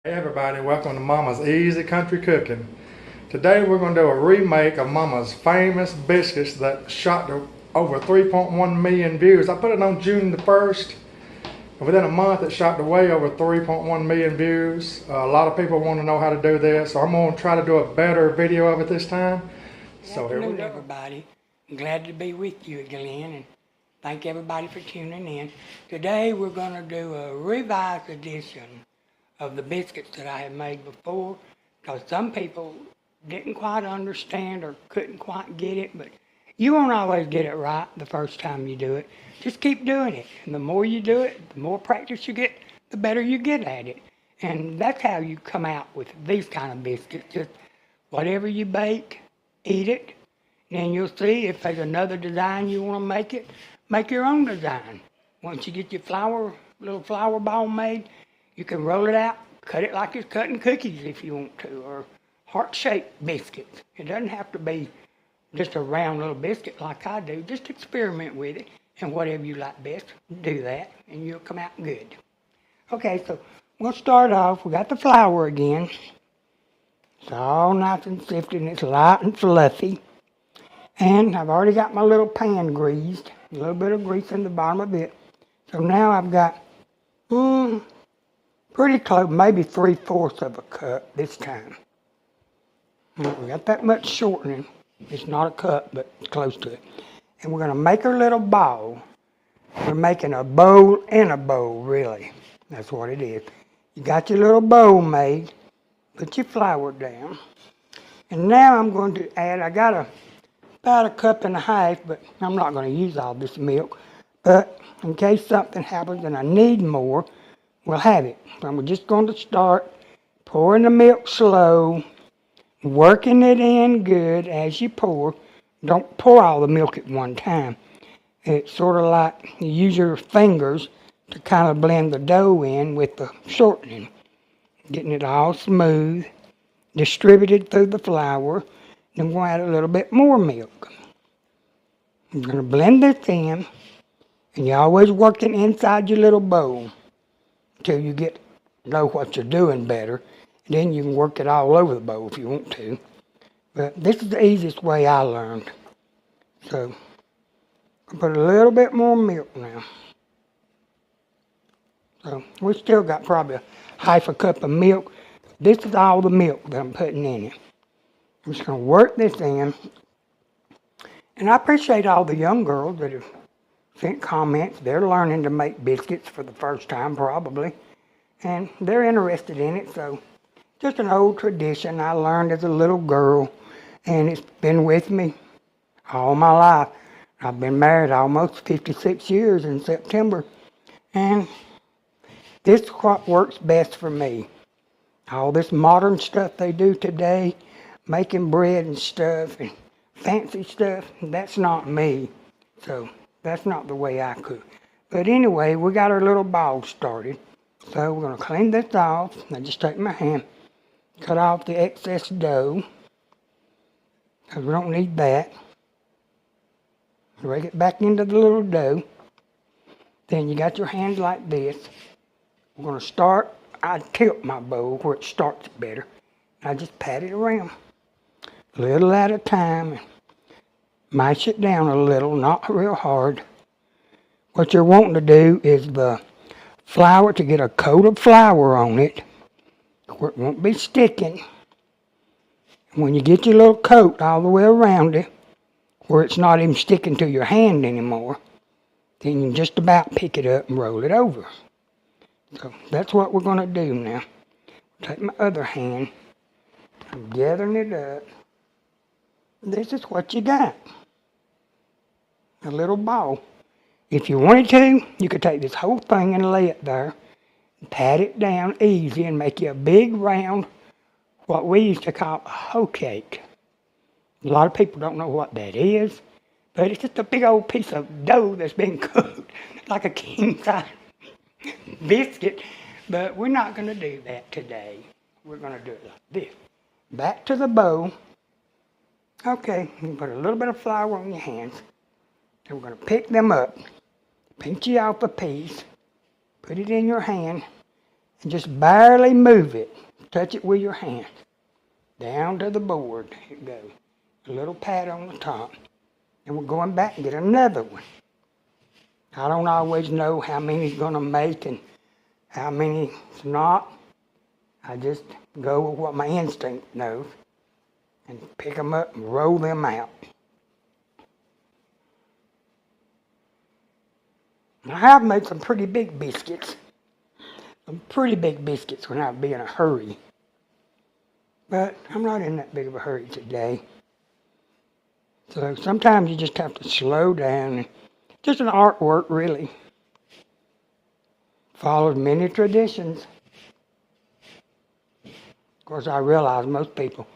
Hey everybody, welcome to Mama's Easy Country Cooking. Today we're going to do a remake of Mama's famous biscuits that shot to over 3.1 million views. I put it on June the 1st, and within a month it shot to way over 3.1 million views. A lot of people want to know how to do this, so I'm going to try to do a better video of it this time. Good So here we afternoon, go. everybody. I'm glad to be with you again, and thank everybody for tuning in. Today we're going to do a revised edition of the biscuits that I had made before, because some people didn't quite understand or couldn't quite get it, but you won't always get it right the first time you do it. Just keep doing it, and the more you do it, the more practice you get, the better you get at it. And that's how you come out with these kind of biscuits. Just whatever you bake, eat it, and you'll see if there's another design you want to make your own design. Once you get your little flour ball made, you can roll it out, cut it like you're cutting cookies if you want to, or heart-shaped biscuits. It doesn't have to be just a round little biscuit like I do. Just experiment with it, and whatever you like best, do that, and you'll come out good. Okay, so we'll start off. We got the flour again. It's all nice and sifted, and it's light and fluffy. And I've already got my little pan greased, a little bit of grease in the bottom of it. So now I've got pretty close, maybe 3/4 of a cup this time. We got that much shortening. It's not a cup, but it's close to it. And we're going to make our little ball. We're making a bowl in a bowl, really. That's what it is. You got your little bowl made. Put your flour down. And now I'm going to add, I got about a cup and a half, but I'm not going to use all this milk. But in case something happens and I need more, we'll have it. So I'm just going to start pouring the milk slow, working it in good as you pour. Don't pour all the milk at one time. It's sort of like you use your fingers to kind of blend the dough in with the shortening. Getting it all smooth, distributed through the flour. Then we'll add a little bit more milk. I'm going to blend this in, and you always work it inside your little bowl until you know what you're doing better. And then you can work it all over the bowl if you want to. But this is the easiest way I learned. So I'll put a little bit more milk now. So we still got probably a half a cup of milk. This is all the milk that I'm putting in it. I'm just going to work this in. And I appreciate all the young girls that have sent comments. They're learning to make biscuits for the first time probably. And they're interested in it. So just an old tradition I learned as a little girl. And it's been with me all my life. I've been married almost 56 years in September. And this is what works best for me. All this modern stuff they do today, making bread and stuff and fancy stuff, that's not me. So that's not the way I cook. But anyway, we got our little ball started. So we're going to clean this off. I just take my hand, cut off the excess dough, because we don't need that. Rake it back into the little dough. Then you got your hand like this. We're going to start. I tilt my bowl where it starts better. I just pat it around a little at a time and mash it down a little, not real hard. What you're wanting to do is the flour to get a coat of flour on it where it won't be sticking. When you get your little coat all the way around it, where it's not even sticking to your hand anymore, then you can just about pick it up and roll it over. So that's what we're going to do now. Take my other hand, I'm gathering it up. This is what you got. A little ball. If you wanted to, you could take this whole thing and lay it there, and pat it down easy and make you a big round, what we used to call a hoe cake. A lot of people don't know what that is, but it's just a big old piece of dough that's been cooked like a king-size biscuit. But we're not going to do that today. We're going to do it like this. Back to the bowl. Okay, you put a little bit of flour on your hands. And we're going to pick them up. Pinch you off a piece. Put it in your hand. and just barely move it. Touch it with your hand. Down to the board it goes. A little pat on the top. And we're going back and get another one. I don't always know how many's gonna make and how many's not. I just go with what my instinct knows and pick them up and roll them out. I have made some pretty big biscuits. Some pretty big biscuits when I'd be in a hurry. But I'm not in that big of a hurry today. So sometimes you just have to slow down. Just an artwork, really. Follows many traditions. Of course, I realize most people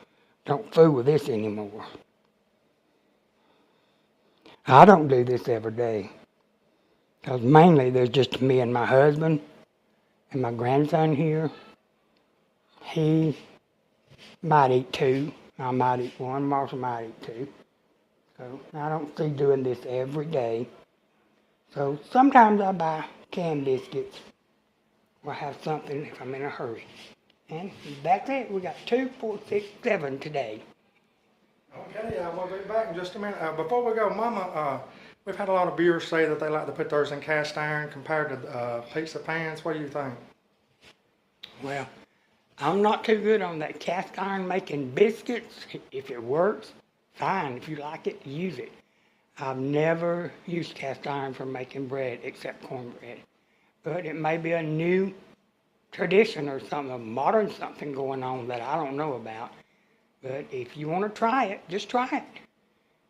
don't fool with this anymore. I don't do this every day. Because mainly there's just me and my husband and my grandson here. He might eat two. I might eat one. Marshall might eat two. So I don't see doing this every day. So sometimes I buy canned biscuits or have something if I'm in a hurry. And that's it. We got 2, 4, 6, 7 today. Okay, we'll be back in just a minute. Before we go, Mama, we've had a lot of viewers say that they like to put theirs in cast iron compared to pizza pans. What do you think? Well, I'm not too good on that cast iron making biscuits. If it works, fine. If you like it, use it. I've never used cast iron for making bread except cornbread. But it may be a new tradition or something, a modern something going on that I don't know about. But if you want to try it, just try it.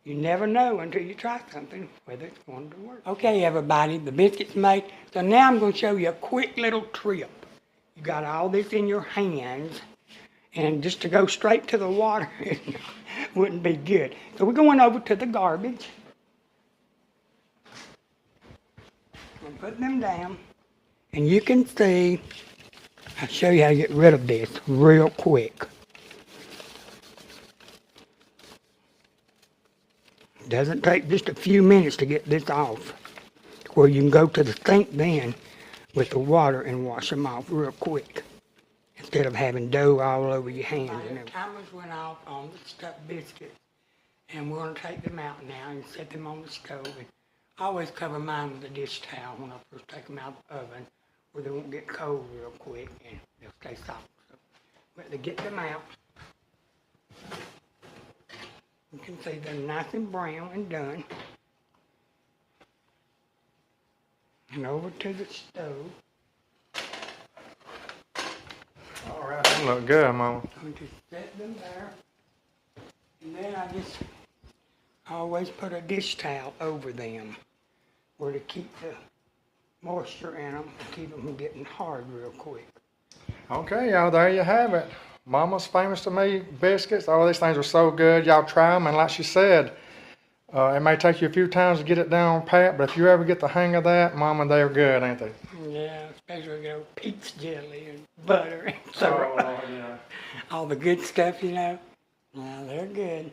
You never know until you try something whether it's going to work. Okay, everybody, the biscuit's made. So now I'm going to show you a quick little trip. You got all this in your hands, and just to go straight to the water wouldn't be good. So we're going over to the garbage. And put them down, and you can see, I'll show you how to get rid of this real quick. Doesn't take just a few minutes to get this off, where you can go to the sink then with the water and wash them off real quick, instead of having dough all over your hands. The timers went off on the stuffed biscuits, and we're going to take them out now and set them on the stove. And I always cover mine with a dish towel when I first take them out of the oven, where they won't get cold real quick and they'll stay soft. So, but to get them out, you can see they're nice and brown and done. And over to the stove. All right, they look good, Mama. I'm going to set them there. And then I just always put a dish towel over them, where to keep the moisture in them, to keep them from getting hard real quick. Okay, y'all, there you have it. Mama's Famous to Me biscuits. All these things are so good. Y'all try them, and like she said, it may take you a few times to get it down pat, but if you ever get the hang of that, Mama, they're good, ain't they? Yeah, especially peach jelly and butter and syrup. Oh, yeah. All the good stuff, you know. Yeah, they're good.